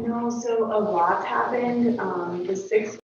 No, so a lot's happened. The 6th.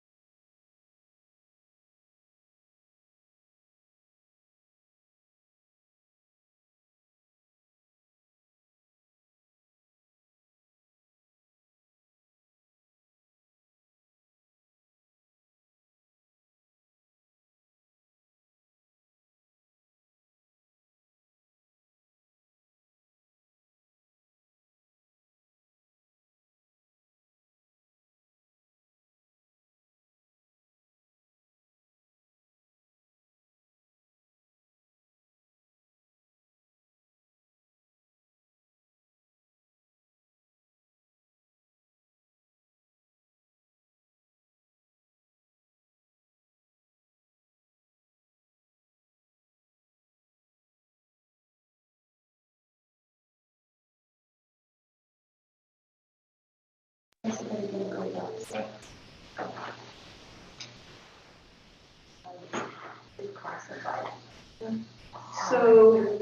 So,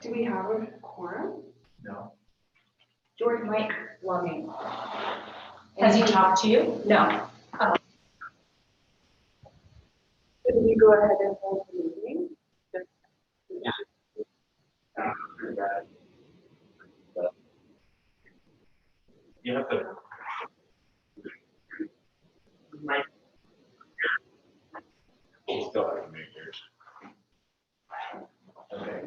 do we have a quorum? No. George Mike Lumming. Has he talked to you? No. Did we go ahead and hold the meeting? Yeah. You have to. You still have to make yours. Okay.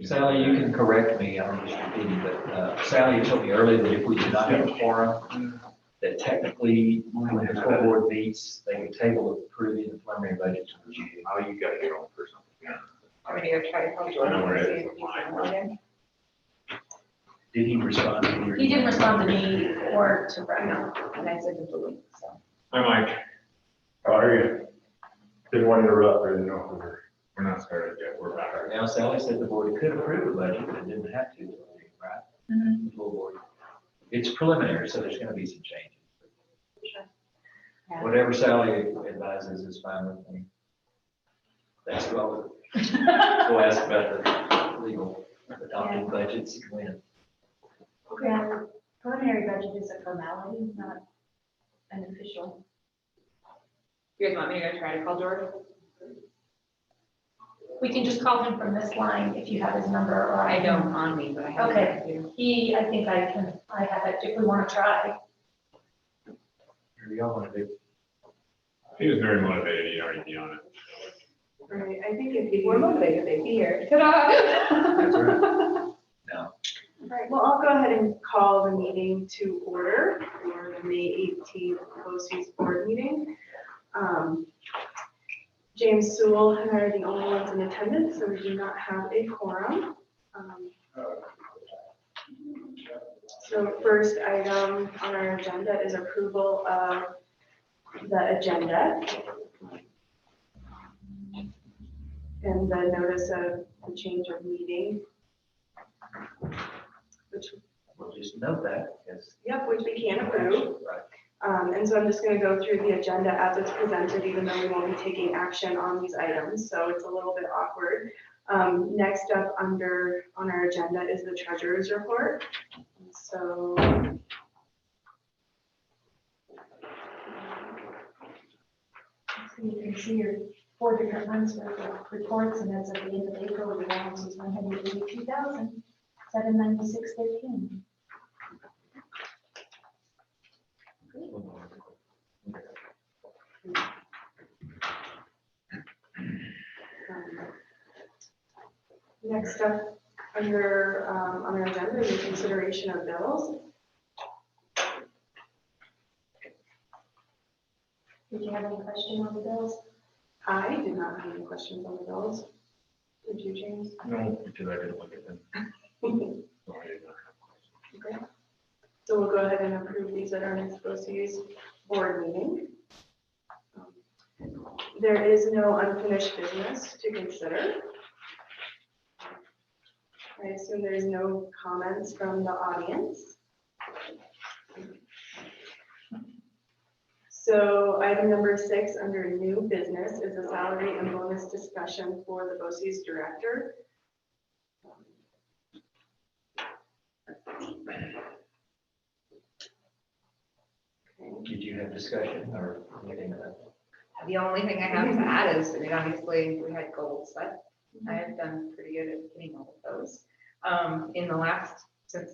Sally, you can correct me, I'm just repeating, but Sally told me earlier that if we did not have a quorum, that technically when the full board meets, they could table approving the preliminary budget to review. Oh, you gotta get on for something. Yeah. I'm gonna go try to call I George. know where and it see is. if he's online. Did he respond to you? He didn't respond to me or to Brett. No, and I said the link, so. Hi, Mike. How are you? Didn't want to interrupt, I didn't know if we're not started yet, we're back. Now, Sally said the board could approve the budget, but it didn't have to, right? Mhm. The full board. It's preliminary, so there's gonna be some changes. Yeah. Whatever Sally advises is fine with me. That's what we'll ask about the legal adopting budgets when. Yeah, preliminary budget is a formality, not an official. You guys want me to go try to call George? We can just call him from this line if you have his number, or I don't on me, but I have. Okay. it. I think I have it if we want to try. Or y'all wanna do? He was very motivated, he'd already be on it. Right, I think if you. We're motivated, they'd be here. Ta-da! That's right. No. All right, well, I'll go ahead and call the meeting to order for the May 18th BOCES board meeting. James Sewell and I are the only ones in attendance, so we do not have a quorum. So first item on our agenda is approval of the agenda and the notice of the change of meeting, which, We'll just note that, because. yep, which we can approve. Right. And so I'm just going to go through the agenda as it's presented, even though we won't be taking action on these items, so it's a little bit awkward. Next up on our agenda is the treasurer's report. So So you can see your 4 different months worth of reports, and as of the end of April, the balance is 182,796.13. next up on our agenda is the consideration of bills. Did you have any question on the bills? I did not have any questions on the bills. Did you, James? No, because I didn't look at them. So I did not have questions. Okay. So we'll go ahead and approve these at our next BOCES board meeting. There is no unfinished business to consider. I assume there's no comments from the audience. So item number 6 under new business is a salary and bonus discussion for the BOCES director. you have discussion or anything of that? The only thing I have to add is, I mean, obviously, we had goals, but I have done pretty good at hitting all of those. In the last, since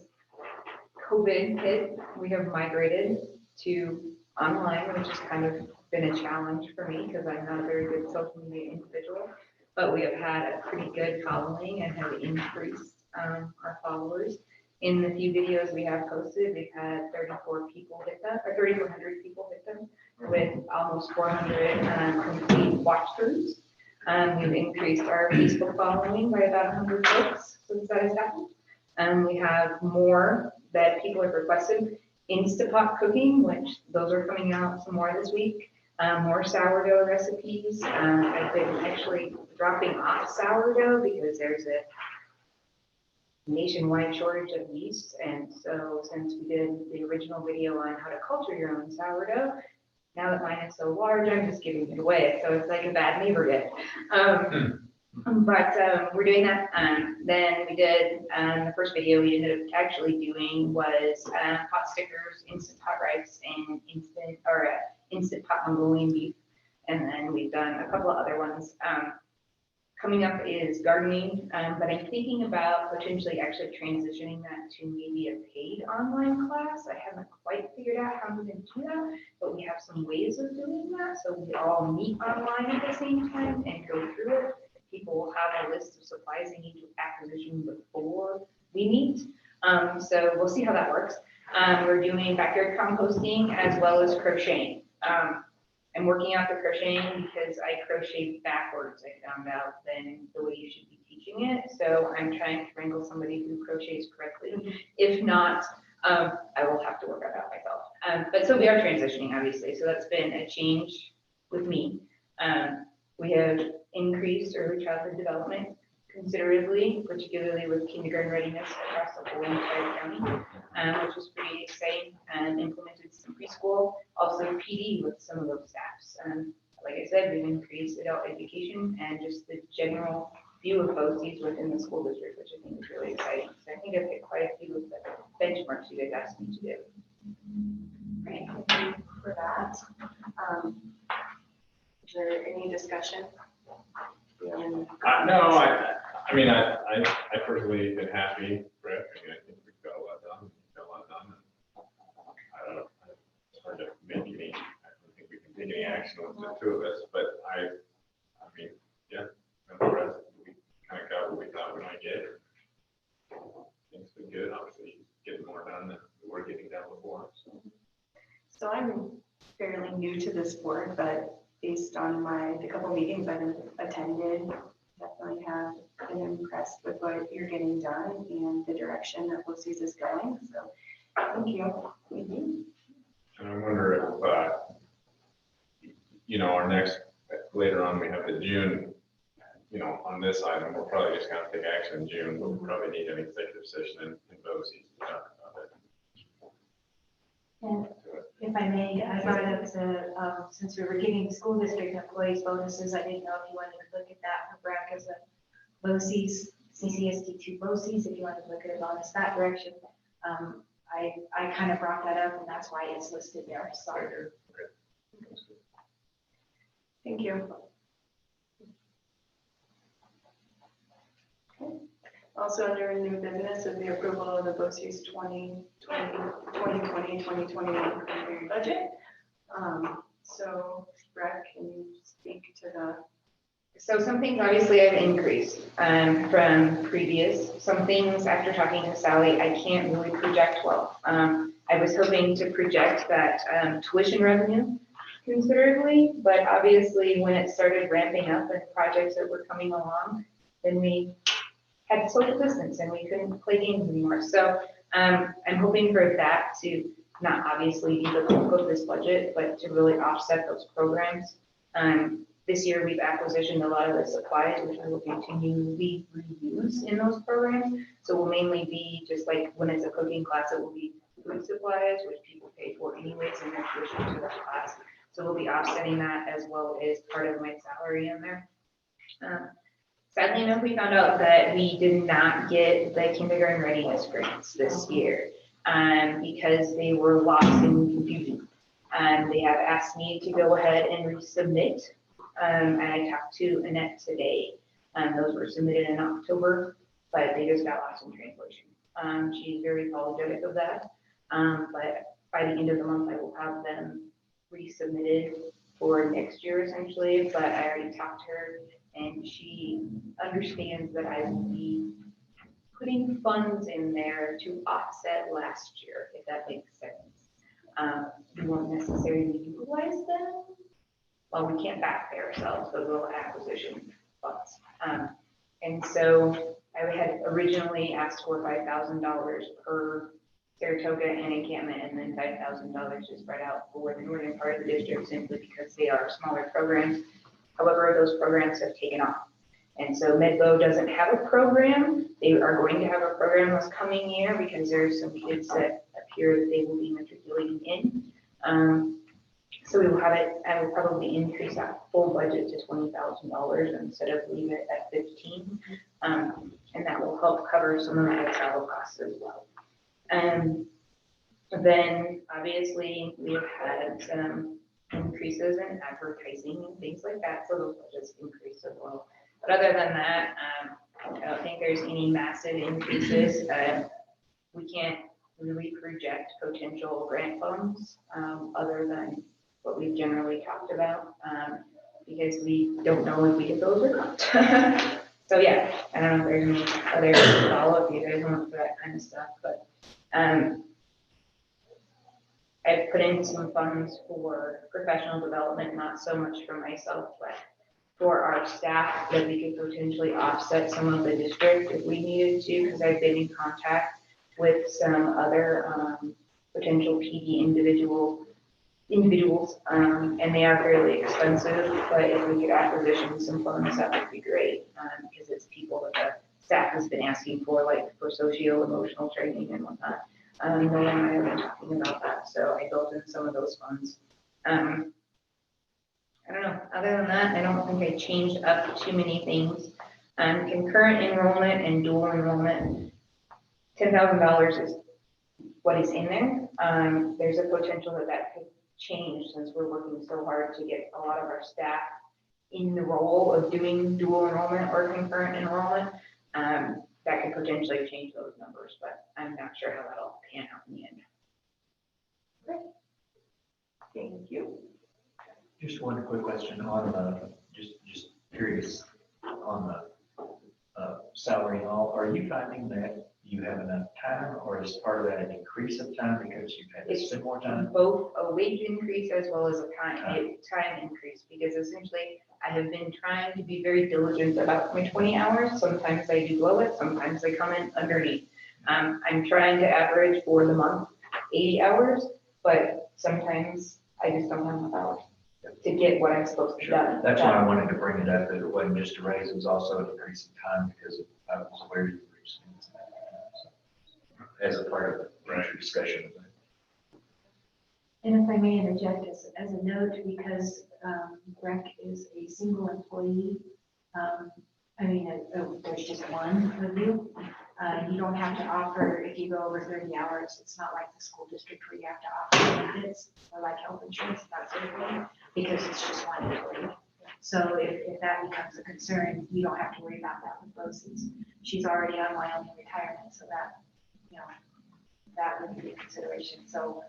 COVID hit, we have migrated to online, which has kind of been a challenge for me because I'm not a very good social media individual. But we have had a pretty good following and have increased our followers. In the few videos we have posted, we've had 34 people hit them, or 3,400 people hit them, with almost 400 complete watch-throughs. We've increased our Facebook following by about 100 folks since that has happened. We have more that people have requested. Instapot cooking, which those are coming out some more this week. More sourdough recipes. I've been actually dropping off sourdough because there's a nationwide shortage of yeast. And so since we did the original video on how to culture your own sourdough, now that mine is so large, I'm just giving it away. So it's like a bad neighbor did. But we're doing that. Then we did the first video we ended up actually doing was pot stickers, instant pot rice, and instant pot Mongolian beef. And then we've done a couple of other ones. Coming up is gardening, but I'm thinking about potentially actually transitioning that to maybe a paid online class. I haven't quite figured out how I'm going to do that, but we have some ways of doing that. So we all meet online at the same time and go through it. People will have a list of supplies they need to acquisition before we meet. So we'll see how that works. We're doing backyard composting as well as crocheting. I'm working out the crocheting because I crochet backwards, I found out, than the way you should be teaching it. So I'm trying to wrangle somebody who crochets correctly. If not, I will have to work on that myself. But so we are transitioning, obviously. So that's been a change with me. We have increased early childhood development considerably, particularly with kindergarten readiness across the whole entire county, which was pretty exciting, and implemented some preschool, also PD with some of those staffs. Like I said, we've increased adult education and just the general view of BOCES within the school district, which I think is really exciting. So I think I've hit quite a few of the benchmarks you guys asked me to do. Great, thank you for that. Is there any discussion? No, I mean, I personally been happy, Brett. I mean, I think we've got a lot done. I don't know. It's hard to make any, I don't think we can take any action with the two of us, but I mean, yeah, the rest, we kind of got what we thought we might get. Things been good, obviously, getting more done than we were getting done before. So I'm fairly new to this board, but based on the couple meetings I've attended, definitely have been impressed with what you're getting done and the direction that BOCES is going. So thank you. And I wonder if, our next, later on, we have the June, on this item, we'll probably just kind of take action in June, but we'll probably need an executive session in BOCES to talk about it. And if I may, I brought up since we were giving school district employees bonuses, I didn't know if you wanted to look at that for BRAC as a BOCES, CCSD to BOCES, if you wanted to look at a bonus that direction. I kind of brought that up and that's why it's listed there. So. Thank you. Okay. Also under new business is the approval of the BOCES 2020-2021 budget. So Brett, can you speak to the? So some things obviously have increased from previous. Some things after talking to Sally, I can't really project well. I was hoping to project that tuition revenue considerably, but obviously when it started ramping up and projects that were coming along, then we had social distance and we couldn't play games anymore. So I'm hoping for that to not obviously be the bulk of this budget, but to really offset those programs. This year we've acquisitioned a lot of the supplies, which we will continually reuse in those programs. So we'll mainly be just like when it's a cooking class, it will be food supplies, which people pay for anyways in their tuition to the class. So we'll be offsetting that as well as part of my salary in there. Sadly enough, we found out that we did not get the kindergarten readiness grants this year because they were lost in confusion. They have asked me to go ahead and resubmit. And I talked to Annette today. Those were submitted in October, but they just got lost in translation. She's very apologetic of that. But by the end of the month, I will have them resubmitted for next year essentially. But I already talked to her and she understands that I will be putting funds in there to offset last year, if that makes sense. We won't necessarily utilize them. Well, we can't back pay ourselves, those little acquisition funds. And so I had originally asked for $5,000 per Saratoga and encampment, and then $5,000 to spread out for the northern part of the district simply because they are smaller programs. However, those programs have taken off. And so Medlow doesn't have a program. They are going to have a program this coming year because there's some kids that appear that they will be matriculating in. So we will have it, I will probably increase that full budget to $20,000 instead of leave it at 15. And that will help cover some of my travel costs as well. Then obviously we have had some increases in advertising and things like that. So those budgets increase as well. But other than that, I don't think there's any massive increases. We can't really project potential grant funds other than what we've generally talked about because we don't know if we get those or not. So yeah, I don't know if there's any other follow-up you guys want for that kind of stuff, but I've put in some funds for professional development, not so much for myself, but for our staff that we could potentially offset some of the district if we needed to, because I've been in contact with some other potential PD individuals, and they are fairly expensive, but if we could acquisition some funds, that would be great, because it's people that the staff has been asking for, like for socio-emotional training and whatnot. Nolan and I have been talking about that, so I built in some of those funds. I don't know, other than that, I don't think I changed up too many things. Concurrent enrollment and dual enrollment, $10,000 is what is in there. There's a potential that that could change since we're working so hard to get a lot of our staff in the role of doing dual enrollment or concurrent enrollment. That could potentially change those numbers, but I'm not sure how that'll pan out in the end. Okay. Thank you. Just one quick question on the, just curious, on the salary and all, are you finding that you have enough time, or is part of that an increase of time because you've had to spend more time? Both a wage increase as well as a time increase, because essentially I have been trying to be very diligent about my 20 hours. Sometimes I do blow it, sometimes I come in underneath. I'm trying to average for the month 80 hours, but sometimes I just don't have enough hours to get what I'm supposed to do. That's why I wanted to bring it up, that it wasn't just a raise, it was also an increase in time because I was aware you were experiencing that. As a part of the discussion. And if I may interject as a note, because Breck is a single employee, there's just one of you. You don't have to offer, if you go over 30 hours, it's not like the school district where you have to offer benefits or like health insurance, that sort of thing, because it's just one employee. So if that becomes a concern, you don't have to worry about that with BOCES. She's already on Wyoming retirement, so that, that would be a consideration. So,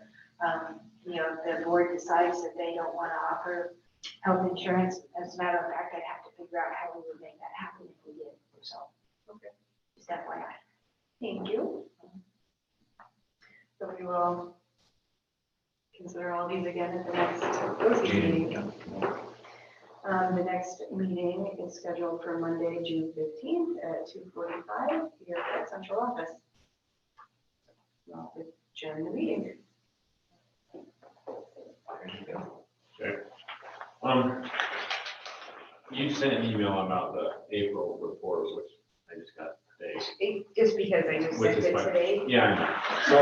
if the board decides that they don't want to offer health insurance, as a matter of fact, I'd have to figure out how we would make that happen if we did. So, okay, just FYI. Thank you. So we will consider all these again at the next BOCES meeting. The next meeting is scheduled for Monday, June 15th at 2:45 here at Central Office. I'll adjourn the meeting. Okay. You sent an email about the April report, which I just got today. Just because I just Which sent is it fine. today. Yeah, I know. So